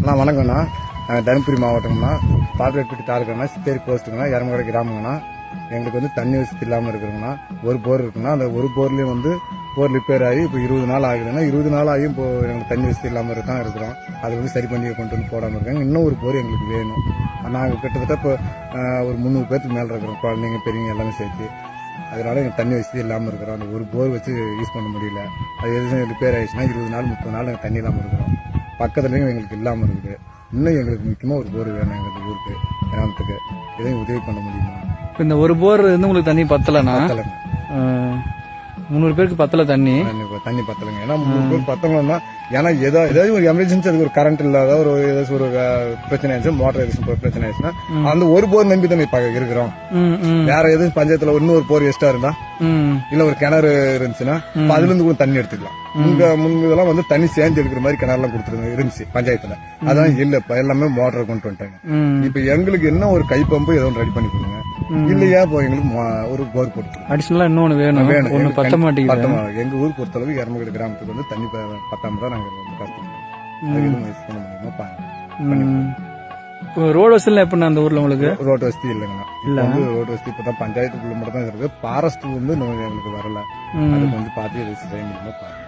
நான் வணக்கம்ண்ணா. தருமபுரி மாவட்டம்னா பாப்பிரெட்பட்டி தாலுக்காண்ணா, சித்தேரி போஸ்ட்டுங்கண்ணா, எரமகடை கிராமங்கண்ணா. எங்களுக்கு வந்து தண்ணி வசதி இல்லாமல் இருக்குதுங்கண்ணா. ஒரு போர் இருக்குண்ணா. அந்த ஒரு போர்லேயும் வந்து போர் ரிப்பேர் ஆகி இப்போ 20 நாள் ஆகுதுன்னா 20 நாள் ஆகியும் இப்போ எங்களுக்கு தண்ணி வசதி இல்லாமல் தான் இருக்கிறோம். அது வந்து சரி பண்ணி கொண்டு வந்து போடாமல் இருக்காங்க. இன்னும் ஒரு போர் எங்களுக்கு வேணும். நாங்கள் கிட்டத்தட்ட இப்போ ஒரு 300 பேருக்கு மேலே இருக்கிறோம், குழந்தைங்க பெரியவங்க எல்லாமே சேர்த்து. அதனால எங்களுக்கு தண்ணி வசதி இல்லாமல் இருக்கிறோம். அந்த ஒரு போர் வச்சு யூஸ் பண்ண முடியல. அது எதுவும் ரிப்பேர் ஆயிடுச்சுன்னா 20 நாள் 30 நாள் நாங்கள் தண்ணி இல்லாமல் இருக்கிறோம். பக்கத்துலேயும் எங்களுக்கு இல்லாமல் இருக்குது. இன்னும் எங்களுக்கு முக்கியமாக ஒரு போர் வேணும் எங்களுக்கு ஊருக்கு, கிராமத்துக்கு. எதையும் உதவி பண்ண முடியுமா? இந்த ஒரு போர் வந்து உங்களுக்கு தண்ணி பத்தலைன்னா 300 பேருக்கு பத்தல தண்ணி பத்தலைங்க. ஏன்னா 300 பேர் பத்தலன்னா, ஏன்னா ஏதாவது ஒரு எமர்ஜென்சி, அதுக்கு ஒரு கரண்ட் இல்லாத ஒரு ஏதாச்சும் ஒரு பிரச்சனை ஆயிடுச்சு, மோட்டர் ஏதாச்சும் பிரச்சனை ஆயிடுச்சுன்னா அந்த ஒரு போர் நம்பி தான் இருக்கிறோம். வேற எதுவும் பஞ்சாயத்துல இன்னொரு போர் எக்ஸ்ட்ரா இருந்தா இல்ல ஒரு கிணறு இருந்துச்சுன்னா அதுல இருந்து கூட தண்ணி எடுத்துக்கலாம். முன்னதெல்லாம் வந்து தண்ணி சேர்ந்து எடுக்கிற மாதிரி கிணறுலாம் கொடுத்துருங்க இருந்துச்சு பஞ்சாயத்துல. அதான் இல்ல, இப்ப எல்லாமே மோட்டர் கொண்டு வந்துட்டாங்க. இப்ப எங்களுக்கு என்ன ஒரு கை பம்பு ஏதோ பத்து கொடுங்க, இல்லையா இப்போ எங்களுக்கு ஒரு போர் போட்டு அடிஷனலா இன்னொன்னு வேணும். பத்த மாட்டேங்குது. எங்க ஊர் பொறுத்தளவு எரமகடை கிராமத்துக்கு வந்து தண்ணி பத்தாம தான் நாங்க கஷ்டம். அதுக்கு எதுவும் முயற்சி பண்ண முடியுமா பாருங்க. ரோடு வசதி எப்படின்னா அந்த ஊர்ல உங்களுக்கு? ரோடு வசதி இல்லைங்கண்ணா. இல்ல வந்து ரோடு வசதி இப்பதான் பஞ்சாயத்துக்குள்ள மட்டும் தான் இருக்கு. ஃபாரஸ்ட் வந்து எங்களுக்கு வரல. அதுக்கு வந்து பார்த்து எது செய்ய முடியுமா பாருங்க.